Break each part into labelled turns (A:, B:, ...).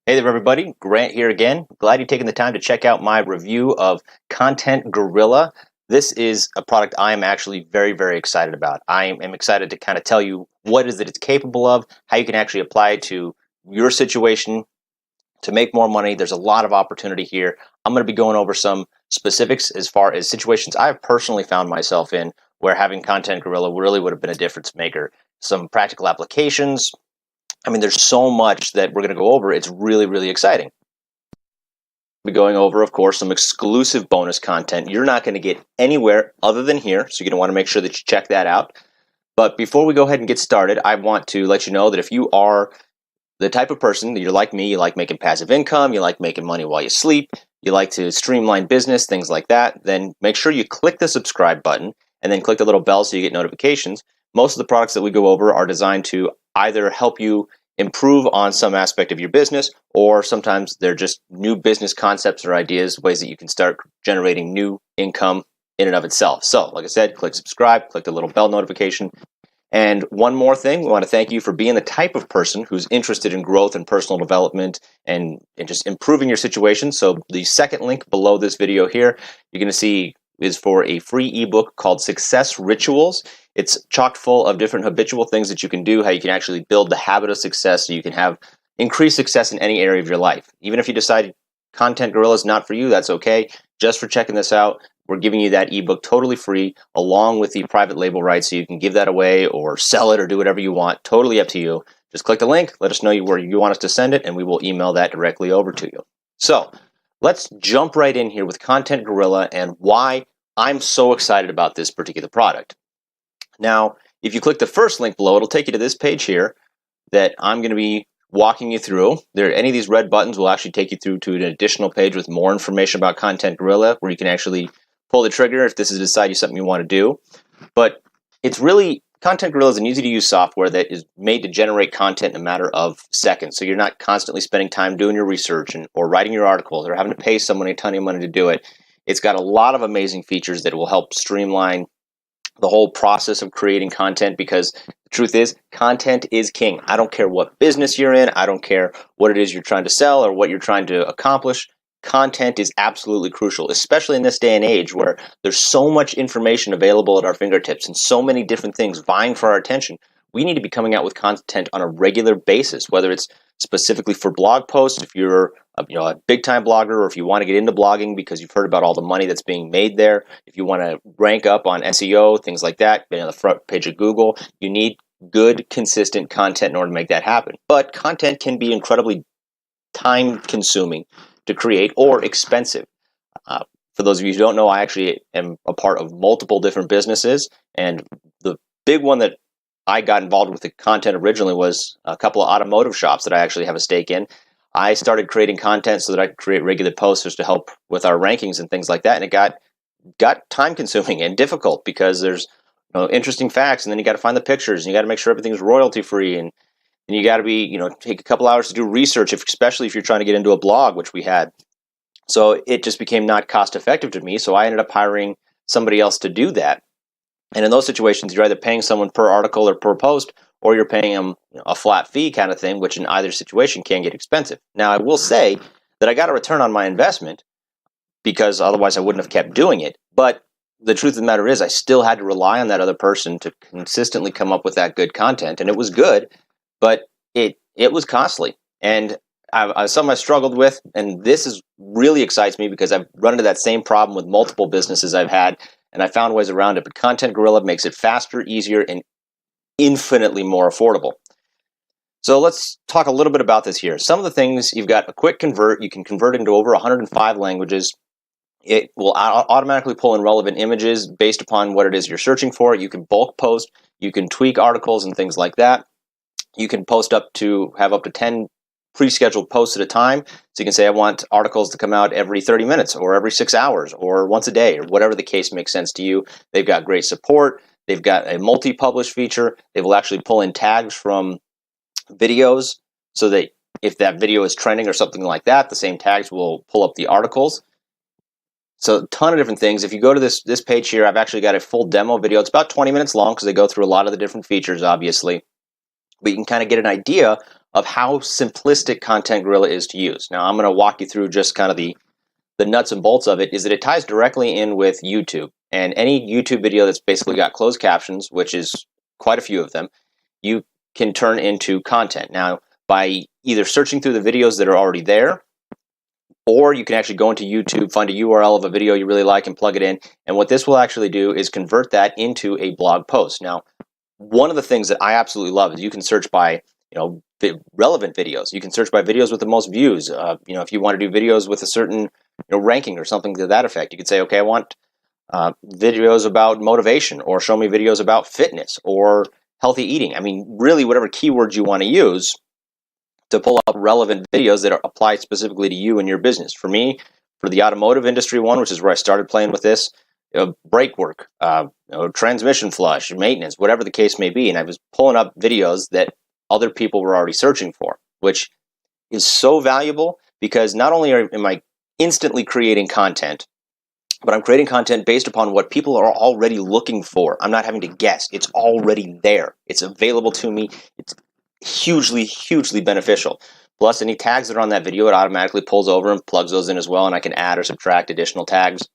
A: Hey there, everybody. Grant here again. Glad you're taking the time to check out my review of Content Gorilla. This is a product I am actually very, very excited about. I am excited to kind of tell you what it is that it's capable of, how you can actually apply it to your situation to make more money. There's a lot of opportunity here. I'm going to be going over some specifics as far as situations I've personally found myself in where having Content Gorilla really would have been a difference maker. Some practical applications. I mean, there's so much that we're going to go over. It's really, really exciting. We'll be going over, of course, some exclusive bonus content you're not going to get anywhere other than here, so you're going to want to make sure that you check that out. But before we go ahead and get started, I want to let you know that if you are the type of person that you're like me, you like making passive income, you like making money while you sleep, you like to streamline business, things like that, then make sure you click the subscribe button and then click the little bell so you get notifications. Most of the products that we go over are designed to either help you improve on some aspect of your business, or sometimes they're just new business concepts or ideas, ways that you can start generating new income in and of itself. So, like I said, click subscribe, click the little bell notification. And one more thing, we want to thank you for being the type of person who's interested in growth and personal development and just improving your situation. So the second link below this video here, you're going to see is for a free ebook called Success Rituals. It's chock full of different habitual things that you can do, how you can actually build the habit of success so you can have increased success in any area of your life. Even if you decide Content Gorilla is not for you, that's okay. Just for checking this out, we're giving you that ebook totally free along with the private label rights, so you can give that away or sell it or do whatever you want. Totally up to you. Just click the link, let us know where you want us to send it, and we will email that directly over to you. So let's jump right in here with Content Gorilla and why I'm so excited about this particular product. Now, if you click the first link below, it'll take you to this page here that I'm going to be walking you through. Any of these red buttons will actually take you through to an additional page with more information about Content Gorilla, where you can actually pull the trigger if this is decide something you want to do. But it's really, Content Gorilla is an easy-to-use software that is made to generate content in a matter of seconds. So you're not constantly spending time doing your research or writing your articles or having to pay someone a ton of money to do it. It's got a lot of amazing features that will help streamline the whole process of creating content, because the truth is, content is king. I don't care what business you're in. I don't care what it is you're trying to sell or what you're trying to accomplish. Content is absolutely crucial, especially in this day and age where there's so much information available at our fingertips and so many different things vying for our attention. We need to be coming out with content on a regular basis, whether it's specifically for blog posts, if you're a big-time blogger, or if you want to get into blogging because you've heard about all the money that's being made there, if you want to rank up on SEO, things like that, being on the front page of Google, you need good, consistent content in order to make that happen. But content can be incredibly time-consuming to create or expensive. For those of you who don't know, I actually am a part of multiple different businesses, and the big one that I got involved with the content originally was a couple of automotive shops that I actually have a stake in. I started creating content so that I could create regular posters to help with our rankings and things like that, and it got time consuming and difficult because there's interesting facts, and then you got to find the pictures, and you got to make sure everything's royalty free, and you got to be take a couple hours to do research, especially if you're trying to get into a blog, which we had. So it just became not cost effective to me, so I ended up hiring somebody else to do that. And in those situations, you're either paying someone per article or per post, or you're paying them a flat fee kind of thing, which in either situation can get expensive. Now, I will say that I got a return on my investment because otherwise I wouldn't have kept doing it. But the truth of the matter is I still had to rely on that other person to consistently come up with that good content. And it was good, but it was costly. And something I struggled with, and this really excites me because I've run into that same problem with multiple businesses I've had, and I found ways around it. But Content Gorilla makes it faster, easier, and infinitely more affordable. So let's talk a little bit about this here. Some of the things, you've got a quick convert. You can convert into over 105 languages. It will automatically pull in relevant images based upon what it is you're searching for. You can bulk post. You can tweak articles and things like that. You can have up to 10 pre-scheduled posts at a time. So you can say, I want articles to come out every 30 minutes or every 6 hours or once a day or whatever the case makes sense to you. They've got great support. They've got a multi-publish feature. They will actually pull in tags from videos so that if that video is trending or something like that, the same tags will pull up the articles. So a ton of different things. If you go to this page here, I've actually got a full demo video. It's about 20 minutes long because they go through a lot of the different features, obviously. But you can kind of get an idea of how simplistic Content Gorilla is to use. Now, I'm going to walk you through just kind of the nuts and bolts of it, is that it ties directly in with YouTube. And any YouTube video that's basically got closed captions, which is quite a few of them, you can turn into content. Now, by either searching through the videos that are already there, or you can actually go into YouTube, find a URL of a video you really like and plug it in. And what this will actually do is convert that into a blog post. Now, one of the things that I absolutely love is you can search by, relevant videos. You can search by videos with the most views. If you want to do videos with a certain ranking or something to that effect, you could say, okay, I want videos about motivation, or show me videos about fitness or healthy eating. I mean, really, whatever keywords you want to use to pull up relevant videos that are applied specifically to you and your business. For me, for the automotive industry one, which is where I started playing with this, brake work, transmission flush, maintenance, whatever the case may be. And I was pulling up videos that other people were already searching for, which is so valuable, because not only am I instantly creating content, but I'm creating content based upon what people are already looking for. I'm not having to guess. It's already there. It's available to me. It's hugely, hugely beneficial. Plus, any tags that are on that video, it automatically pulls over and plugs those in as well, and I can add or subtract additional tags,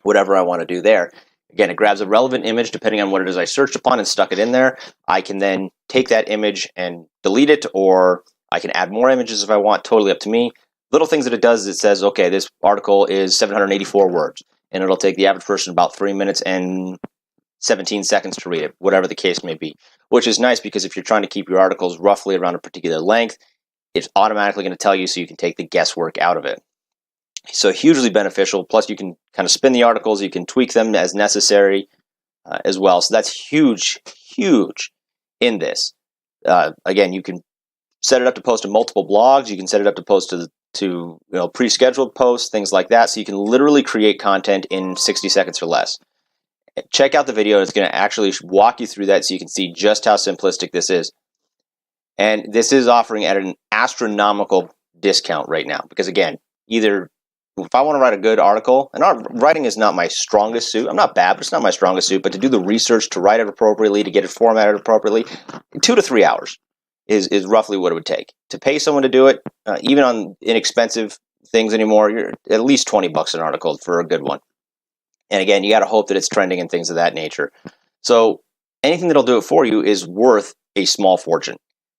A: whatever I want to do there. Again, it grabs a relevant image depending on what it is I searched upon and stuck it in there. I can then take that image and delete it, or I can add more images if I want, totally up to me. Little things that it does is it says, okay, this article is 784 words, and it'll take the average person about 3 minutes and 17 seconds to read it, whatever the case may be, which is nice because if you're trying to keep your articles roughly around a particular length, it's automatically going to tell you, so you can take the guesswork out of it. So hugely beneficial. Plus, you can kind of spin the articles, you can tweak them as necessary as well. So that's huge, huge in this. Again, you can set it up to post to multiple blogs. You can set it up to post to pre-scheduled posts, things like that. So you can literally create content in 60 seconds or less. Check out the video. It's going to actually walk you through that so you can see just how simplistic this is. And this is offering at an astronomical discount right now. Because again, either if I want to write a good article, and writing is not my strongest suit. I'm not bad, but it's not my strongest suit. But to do the research, to write it appropriately, to get it formatted appropriately, 2 to 3 hours is roughly what it would take. To pay someone to do it, even on inexpensive things anymore, you're at least $20 an article for a good one. And again, you got to hope that it's trending and things of that nature. So anything that'll do it for you is worth a small fortune.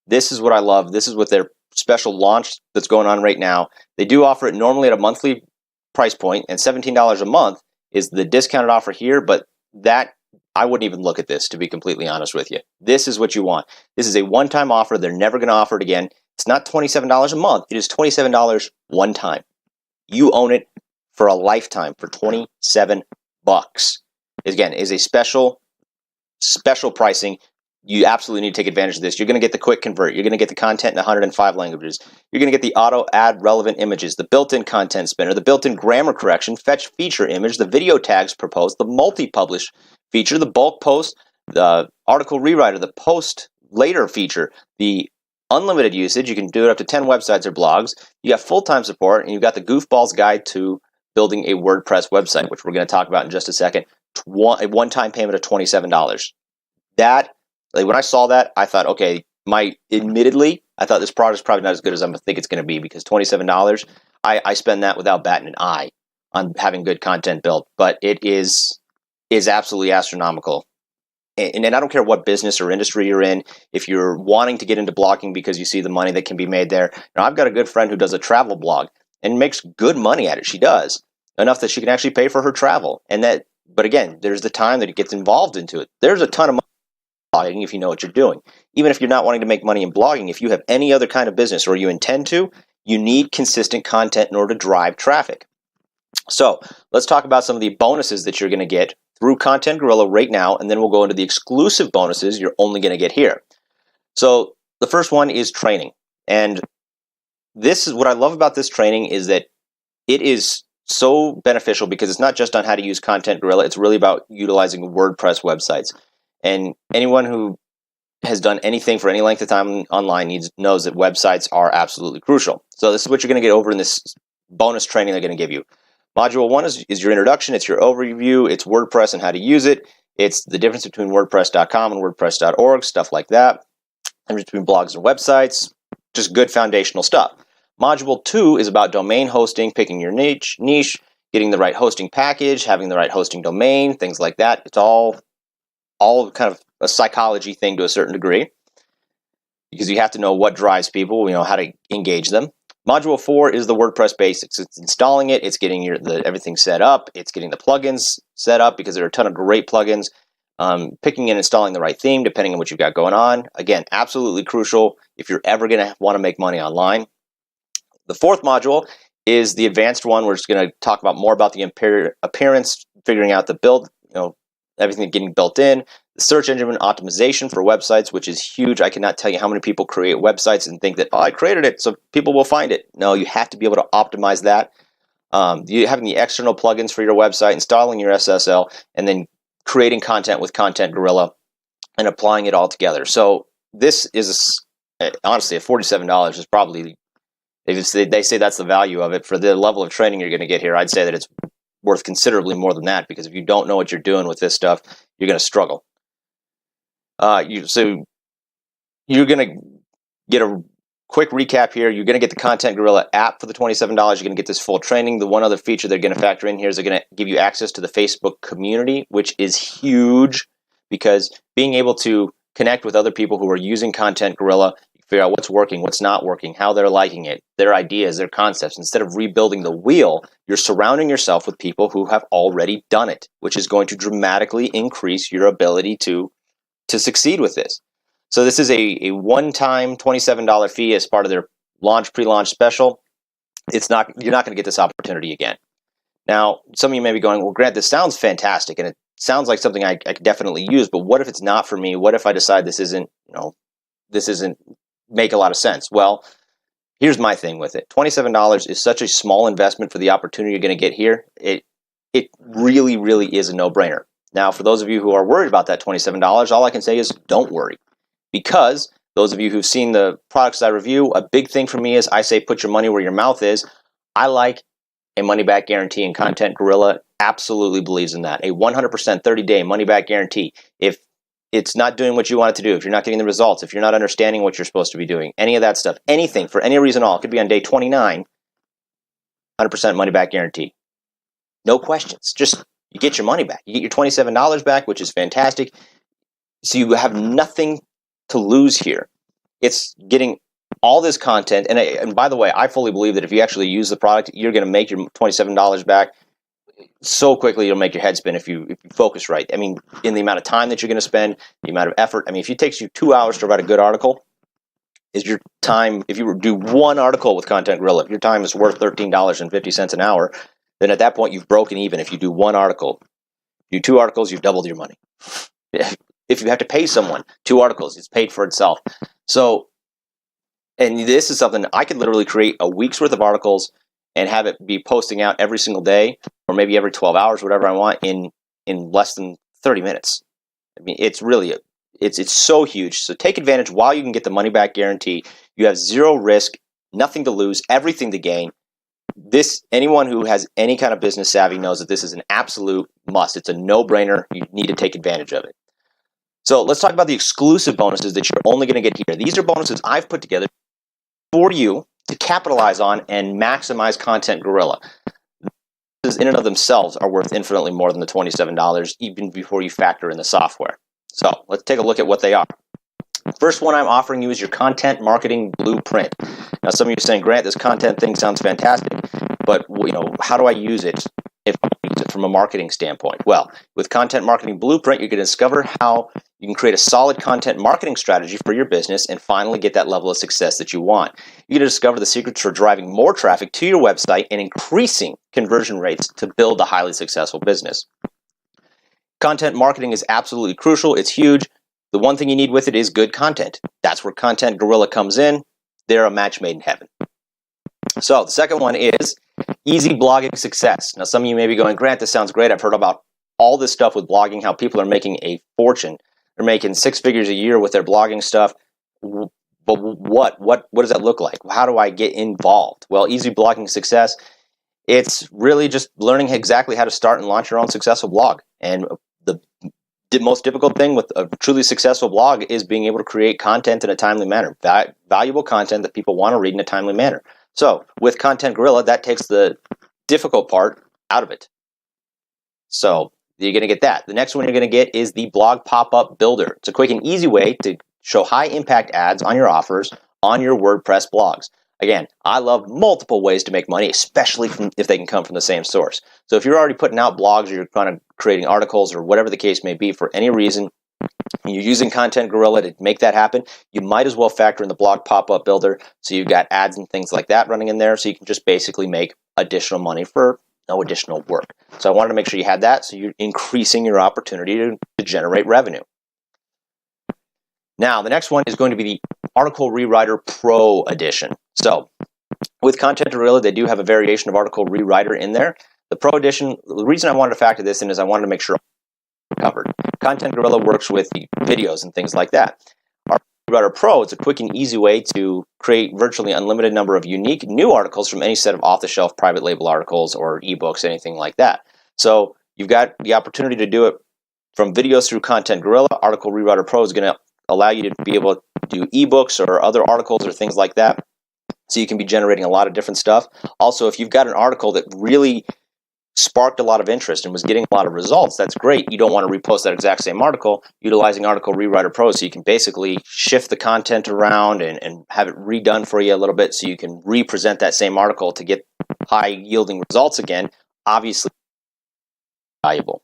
A: This is what I love. This is what their special launch that's going on right now. They do offer it normally at a monthly price point, and $17 a month is the discounted offer here, but that I wouldn't even look at this, to be completely honest with you. This is what you want. This is a one-time offer. They're never going to offer it again. It's not $27 a month. It is $27 one time. You own it for a lifetime for $27. Again, is a special pricing. You absolutely need to take advantage of this. You're going to get the quick convert. You're going to get the content in 105 languages. You're going to get the auto add relevant images, the built-in content spinner, the built-in grammar correction, fetch feature image, the video tags proposed, the multi-publish feature, the bulk post, the article rewriter, the post later feature, the unlimited usage. You can do it up to 10 websites or blogs. You got full-time support, and you've got the Goofball's Guide to Building a WordPress Website, which we're going to talk about in just a second. A one-time payment of $27. That, like, when I saw that, I thought, okay, admittedly, I thought this product is probably not as good as I think it's going to be, because $27, I spend that without batting an eye on having good content built. But it is absolutely astronomical. And I don't care what business or industry you're in, if you're wanting to get into blogging because you see the money that can be made there. Now, I've got a good friend who does a travel blog and makes good money at it. She does, enough that she can actually pay for her travel. But again, there's the time that it gets involved into it. There's a ton of money in blogging if you know what you're doing. Even if you're not wanting to make money in blogging, if you have any other kind of business or you intend to, you need consistent content in order to drive traffic. So let's talk about some of the bonuses that you're going to get through Content Gorilla right now, and then we'll go into the exclusive bonuses you're only going to get here. So the first one is training. And this is what I love about this training, is that it is so beneficial because it's not just on how to use Content Gorilla. It's really about utilizing WordPress websites. And anyone who has done anything for any length of time online knows that websites are absolutely crucial. So this is what you're going to get over in this bonus training they're going to give you. Module 1 is your introduction. It's your overview. It's WordPress and how to use it. It's the difference between WordPress.com and WordPress.org, stuff like that. And between blogs and websites. just good foundational stuff. Module 2 is about domain hosting, picking your niche, getting the right hosting package, having the right hosting domain, things like that. It's all kind of a psychology thing to a certain degree, because you have to know what drives people, how to engage them. Module 4 is the WordPress basics. It's installing it, it's getting everything set up, it's getting the plugins set up, because there are a ton of great plugins, picking and installing the right theme depending on what you've got going on. Again, absolutely crucial if you're ever going to want to make money online. The 4th module is the advanced one. We're just going to talk about more about the appearance, figuring out the build, everything getting built in. The search engine optimization for websites, which is huge. I cannot tell you how many people create websites and think that, I created it so people will find it. No, you have to be able to optimize that. You having the external plugins for your website, installing your SSL, and then creating content with Content Gorilla and applying it all together. So this is, honestly, at $47 is probably, they say that's the value of it. For the level of training you're going to get here, I'd say that it's worth considerably more than that, because if you don't know what you're doing with this stuff, you're going to struggle. So you're going to get a quick recap here. You're going to get the Content Gorilla app for the $27. You're going to get this full training. The one other feature they're going to factor in here is they're going to give you access to the Facebook community, which is huge, because being able to connect with other people who are using Content Gorilla, figure out what's working, what's not working, how they're liking it, their ideas, their concepts. Instead of rebuilding the wheel, you're surrounding yourself with people who have already done it, which is going to dramatically increase your ability to succeed with this. So this is a one-time $27 fee as part of their pre-launch special. You're not going to get this opportunity again. Now, some of you may be going, well, Grant, this sounds fantastic, and it sounds like something I could definitely use, but what if it's not for me? What if I decide this isn't make a lot of sense? Well, here's my thing with it. $27 is such a small investment for the opportunity you're going to get here. It really, really is a no-brainer. Now, for those of you who are worried about that $27, all I can say is don't worry. Because those of you who've seen the products I review, a big thing for me is I say put your money where your mouth is. I like a money-back guarantee, and Content Gorilla absolutely believes in that. A 100% 30-day money-back guarantee. If it's not doing what you want it to do, if you're not getting the results, if you're not understanding what you're supposed to be doing, any of that stuff, anything, for any reason at all, it could be on day 29, 100% money-back guarantee. No questions. Just you get your money back. You get your $27 back, which is fantastic. So you have nothing to lose here. It's getting all this content. And by the way, I fully believe that if you actually use the product, you're going to make your $27 back so quickly. You'll make your head spin if you focus right. I mean, in the amount of time that you're going to spend, the amount of effort. I mean, if it takes you 2 hours to write a good article, is your time, if you do one article with Content Gorilla, if your time is worth $13.50 an hour, then at that point you've broken even. If you do one article, do 2 articles, you've doubled your money. If you have to pay someone 2 articles, it's paid for itself. So, and this is something I could literally create a week's worth of articles and have it be posting out every single day, or maybe every 12 hours, whatever I want, in less than 30 minutes. I mean, it's really, it's so huge. So take advantage while you can get the money back guarantee. You have zero risk, nothing to lose, everything to gain. Anyone who has any kind of business savvy knows that this is an absolute must. It's a no-brainer. You need to take advantage of it. So let's talk about the exclusive bonuses that you're only going to get here. These are bonuses I've put together for you to capitalize on and maximize Content Gorilla. These in and of themselves are worth infinitely more than the $27, even before you factor in the software. So let's take a look at what they are. First one I'm offering you is your content marketing blueprint. Now, some of you are saying, Grant, this content thing sounds fantastic, but how do I use it if I use it from a marketing standpoint? Well, with Content Marketing Blueprint, you can discover how you can create a solid content marketing strategy for your business and finally get that level of success that you want. You can discover the secrets for driving more traffic to your website and increasing conversion rates to build a highly successful business. Content marketing is absolutely crucial. It's huge. The one thing you need with it is good content. That's where Content Gorilla comes in. They're a match made in heaven. So the second one is easy blogging success. Now, some of you may be going, Grant, this sounds great. I've heard about all this stuff with blogging, how people are making a fortune. They're making 6 figures a year with their blogging stuff. But what does that look like? How do I get involved? Well, easy blogging success, it's really just learning exactly how to start and launch your own successful blog. And the The most difficult thing with a truly successful blog is being able to create content in a timely manner, valuable content that people want to read in a timely manner. So with Content Gorilla, that takes the difficult part out of it. So you're going to get that. The next one you're going to get is the blog pop-up builder. It's a quick and easy way to show high impact ads on your offers on your WordPress blogs. Again, I love multiple ways to make money, especially if they can come from the same source. So if you're already putting out blogs or you're kind of creating articles or whatever the case may be for any reason, and you're using Content Gorilla to make that happen, you might as well factor in the blog pop-up builder so you've got ads and things like that running in there so you can just basically make additional money for no additional work. So I wanted to make sure you had that so you're increasing your opportunity to generate revenue. Now, the next one is going to be the Article Rewriter Pro Edition. So with Content Gorilla, they do have a variation of Article Rewriter in there. The Pro Edition, the reason I wanted to factor this in is I wanted to make sure covered. Content Gorilla works with the videos and things like that. Article Rewriter Pro, it's a quick and easy way to create virtually unlimited number of unique new articles from any set of off-the-shelf private label articles or ebooks, anything like that. So you've got the opportunity to do it from videos through Content Gorilla. Article Rewriter Pro is going to allow you to be able to do ebooks or other articles or things like that. So you can be generating a lot of different stuff. Also, if you've got an article that really sparked a lot of interest and was getting a lot of results, that's great. You don't want to repost that exact same article. Utilizing Article Rewriter Pro, so you can basically shift the content around and have it redone for you a little bit so you can represent that same article to get high yielding results again. Obviously valuable.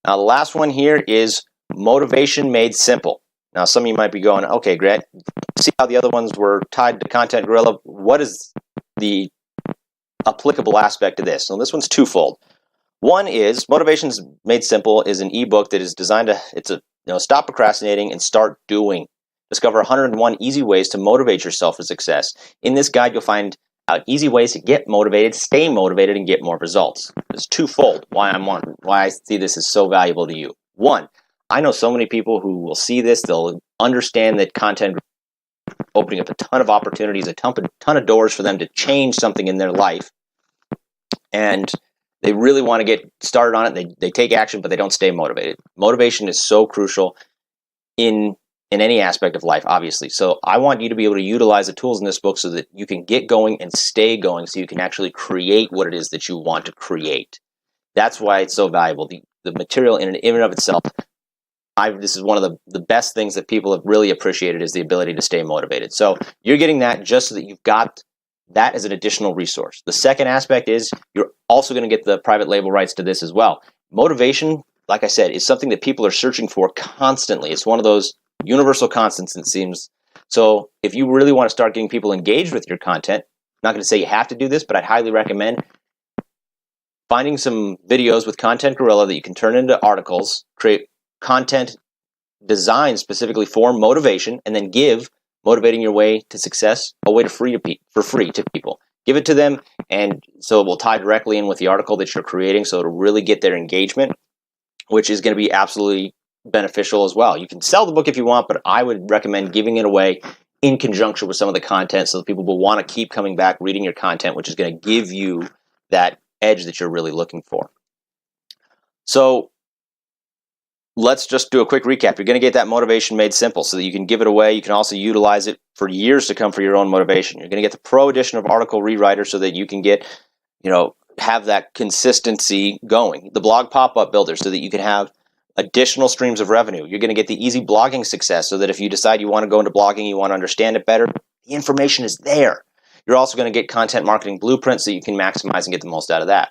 A: Now the last one here is Motivation Made Simple. Now some of you might be going, okay, Grant, see how the other ones were tied to Content Gorilla. What is the applicable aspect of this? So this one's twofold. One is Motivations Made Simple is an ebook that is designed to stop procrastinating and start doing. Discover 101 easy ways to motivate yourself for success. In this guide, you'll find out easy ways to get motivated, stay motivated, and get more results. It's twofold why I see this as so valuable to you. One, I know so many people who will see this, they'll understand that content opening up a ton of opportunities, a ton of doors for them to change something in their life. And they really want to get started on it. They take action, but they don't stay motivated. Motivation is so crucial in any aspect of life, obviously. So I want you to be able to utilize the tools in this book so that you can get going and stay going so you can actually create what it is that you want to create. That's why it's so valuable. The material in and of itself, this is one of the best things that people have really appreciated is the ability to stay motivated. So you're getting that just so that you've got that as an additional resource. The second aspect is you're also going to get the private label rights to this as well. Motivation, like I said, is something that people are searching for constantly. It's one of those universal constants, it seems. So if you really want to start getting people engaged with your content, I'm not going to say you have to do this, but I'd highly recommend finding some videos with Content Gorilla that you can turn into articles, create content designed specifically for motivation, and then give Motivating Your Way to Success away for free to people. Give it to them, and so it will tie directly in with the article that you're creating, so it'll really get their engagement, which is going to be absolutely beneficial as well. You can sell the book if you want, but I would recommend giving it away in conjunction with some of the content so that people will want to keep coming back reading your content, which is going to give you that edge that you're really looking for. So let's just do a quick recap. You're going to get that Motivation Made Simple so that you can give it away. You can also utilize it for years to come for your own motivation. You're going to get the Pro Edition of Article Rewriter so that you can get, have that consistency going. The Blog Pop-Up Builder so that you can have additional streams of revenue. You're going to get the Easy Blogging Success so that if you decide you want to go into blogging, you want to understand it better, the information is there. You're also going to get Content Marketing Blueprint so you can maximize and get the most out of that.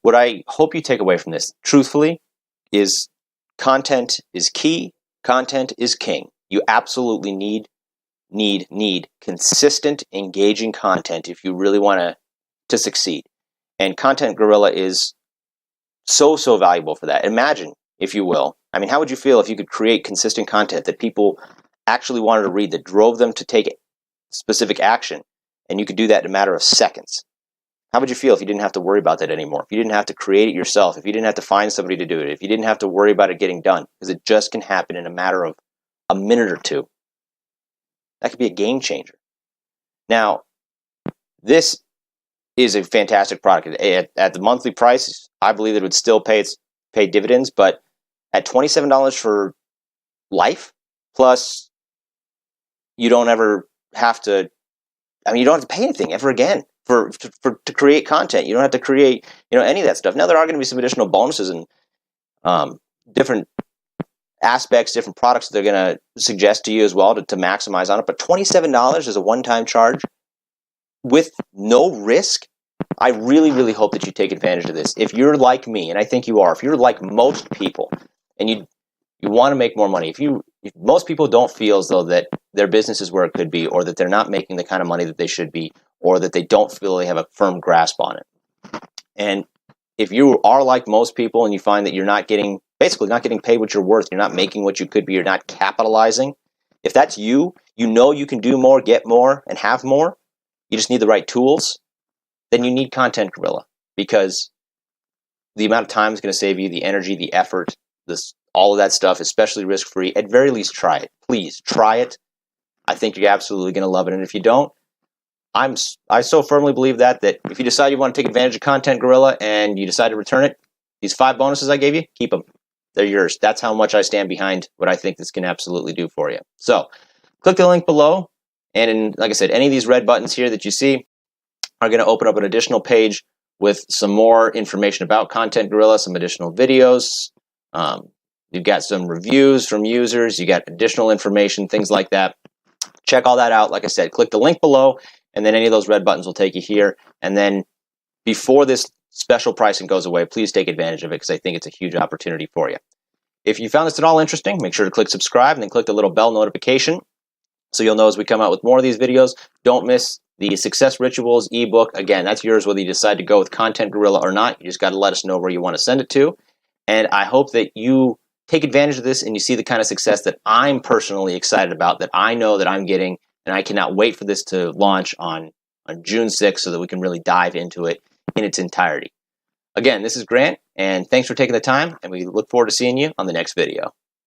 A: What I hope you take away from this, truthfully, is content is key, content is king. You absolutely need consistent, engaging content if you really want to succeed. And Content Gorilla is so valuable for that. Imagine, if you will, how would you feel if you could create consistent content that people actually wanted to read, that drove them to take specific action, and you could do that in a matter of seconds? How would you feel if you didn't have to worry about that anymore? If you didn't have to create it yourself, if you didn't have to find somebody to do it, if you didn't have to worry about it getting done, because it just can happen in a matter of a minute or two. That could be a game changer. Now, this is a fantastic product. At the monthly price, I believe it would still pay dividends, but at $27 for life, plus you don't ever have to, you don't have to pay anything ever again to create content. You don't have to create, any of that stuff. Now, there are going to be some additional bonuses and different aspects, different products that they're going to suggest to you as well to maximize on it. But $27 is a one-time charge with no risk. I really, really hope that you take advantage of this. If you're like me, and I think you are, if you're like most people, and you want to make more money, if most people don't feel as though that their business is where it could be, or that they're not making the kind of money that they should be, or that they don't feel they have a firm grasp on it. And if you are like most people and you find that you're basically not getting paid what you're worth, you're not making what you could be, you're not capitalizing, if that's you, you can do more, get more, and have more, you just need the right tools, then you need Content Gorilla, because the amount of time is going to save you, the energy, the effort, all of that stuff, especially risk-free. At very least, try it. Please, try it. I think you're absolutely going to love it. And if you don't, I so firmly believe that if you decide you want to take advantage of Content Gorilla and you decide to return it, these 5 bonuses I gave you, keep them. They're yours. That's how much I stand behind what I think this can absolutely do for you. So, click the link below, and like I said, any of these red buttons here that you see are going to open up an additional page with some more information about Content Gorilla, some additional videos. You've got some reviews from users. You got additional information, things like that. Check all that out. Like I said, click the link below, and then any of those red buttons will take you here. And then before this special pricing goes away, please take advantage of it, because I think it's a huge opportunity for you. If you found this at all interesting, make sure to click subscribe and then click the little bell notification so you'll know as we come out with more of these videos. Don't miss the Success Rituals ebook. Again, that's yours whether you decide to go with Content Gorilla or not. You just got to let us know where you want to send it to. And I hope that you take advantage of this and you see the kind of success that I'm personally excited about, that I know that I'm getting, and I cannot wait for this to launch on June 6th so that we can really dive into it in its entirety. Again, this is Grant, and thanks for taking the time, and we look forward to seeing you on the next video.